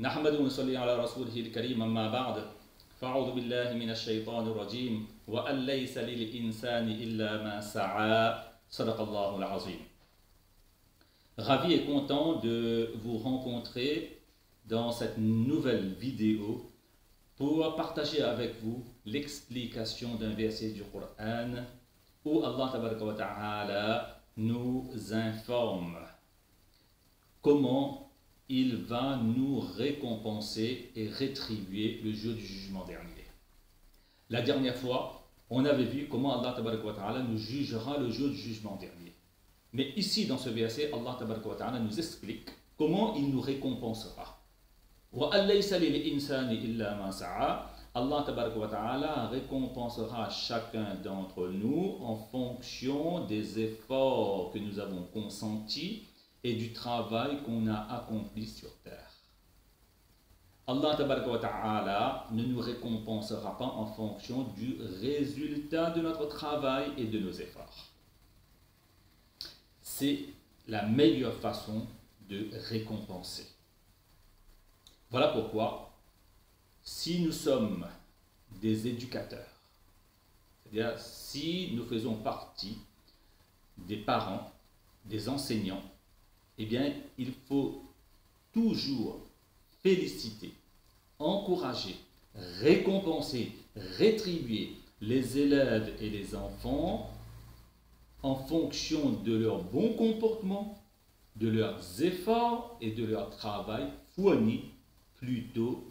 نحمد ونصلي على رسوله الكريم أما بعد فأعوذ بالله من الشيطان الرجيم وأن ليس للإنسان إلا ما سعى صدق الله العظيم. Ravi et content de vous rencontrer dans cette nouvelle vidéo pour partager avec vous l'explication d'un verset du Coran où Allah Tabaraka wa Ta'ala nous informe comment il va nous récompenser et rétribuer le jour du jugement dernier. La dernière fois, on avait vu comment Allah Tabaraka wa Ta'ala nous jugera le jour du jugement dernier. Mais ici, dans ce verset, Allah Tabaraka wa Ta'ala nous explique comment il nous récompensera. Allah Tabaraka wa Ta'ala récompensera chacun d'entre nous en fonction des efforts que nous avons consentis et du travail qu'on a accompli sur terre. Allah Tabaraka wa Ta'ala ne nous récompensera pas en fonction du résultat de notre travail et de nos efforts. C'est la meilleure façon de récompenser. Voilà pourquoi, si nous sommes des éducateurs, c'est-à-dire si nous faisons partie des parents, des enseignants, eh bien, il faut toujours féliciter, encourager, récompenser, rétribuer les élèves et les enfants en fonction de leur bon comportement, de leurs efforts et de leur travail fourni, plutôt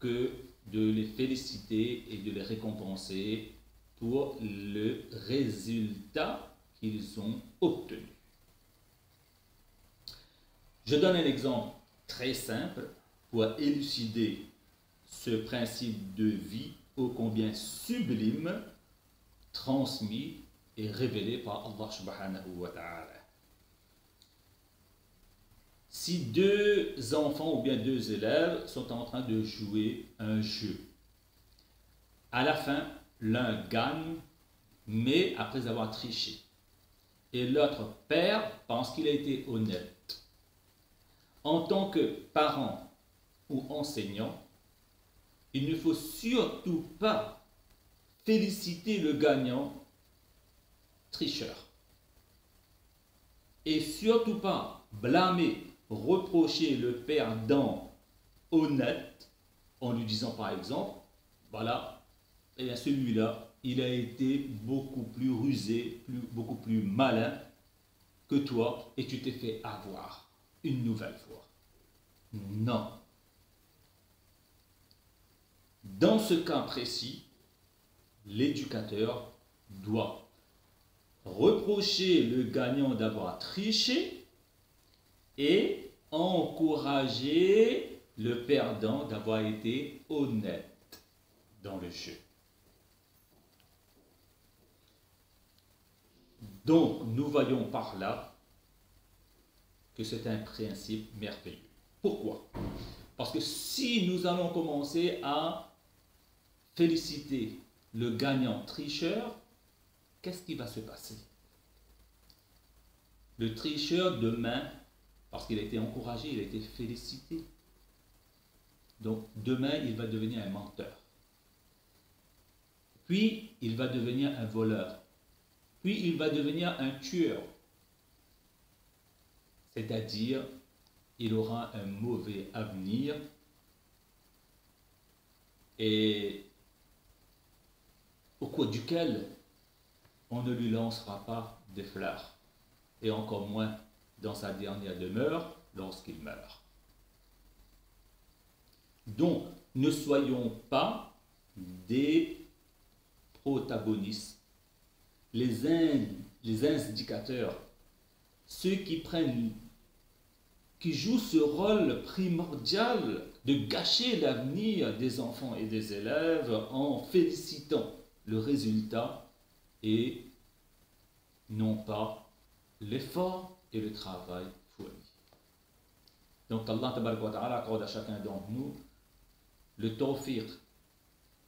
que de les féliciter et de les récompenser pour le résultat qu'ils ont obtenu. Je donne un exemple très simple pour élucider ce principe de vie ô combien sublime, transmis et révélé par Allah subhanahu wa ta'ala. Si deux enfants ou bien deux élèves sont en train de jouer un jeu, à la fin, l'un gagne, mais après avoir triché, et l'autre perd parce qu'il a été honnête. En tant que parent ou enseignant, il ne faut surtout pas féliciter le gagnant tricheur. Et surtout pas blâmer, reprocher le perdant honnête en lui disant par exemple, voilà, eh bien celui-là, il a été beaucoup plus rusé, beaucoup plus malin que toi et tu t'es fait avoir une nouvelle fois. Non. Dans ce cas précis, l'éducateur doit reprocher le gagnant d'avoir triché et encourager le perdant d'avoir été honnête dans le jeu. Donc, nous voyons par là que c'est un principe merveilleux. Pourquoi? Parce que si nous allons commencer à féliciter le gagnant tricheur, qu'est-ce qui va se passer? Le tricheur demain, parce qu'il a été encouragé, il a été félicité. Donc demain, il va devenir un menteur. Puis, il va devenir un voleur. Puis, il va devenir un tueur. C'est-à-dire, il aura un mauvais avenir et au cours duquel on ne lui lancera pas des fleurs, et encore moins dans sa dernière demeure lorsqu'il meurt. Donc, ne soyons pas des protagonistes, les indicateurs, ceux qui jouent ce rôle primordial de gâcher l'avenir des enfants et des élèves en félicitant le résultat et non pas l'effort et le travail fourni. Donc Allah Tabaraka wa Ta'ala accorde à chacun d'entre nous le tawfiq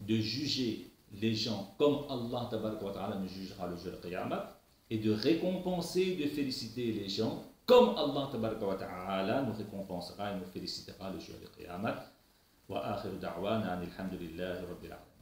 de juger les gens comme Allah Tabaraka wa Ta'ala nous jugera le jour de Qiyamah et de récompenser, de féliciter les gens comme Allah Tabaraka wa Ta'ala nous récompensera et nous félicitera le jour de Qiyamah. القيامة. وآخر دعوانا أن الحمد لله رب العالمين.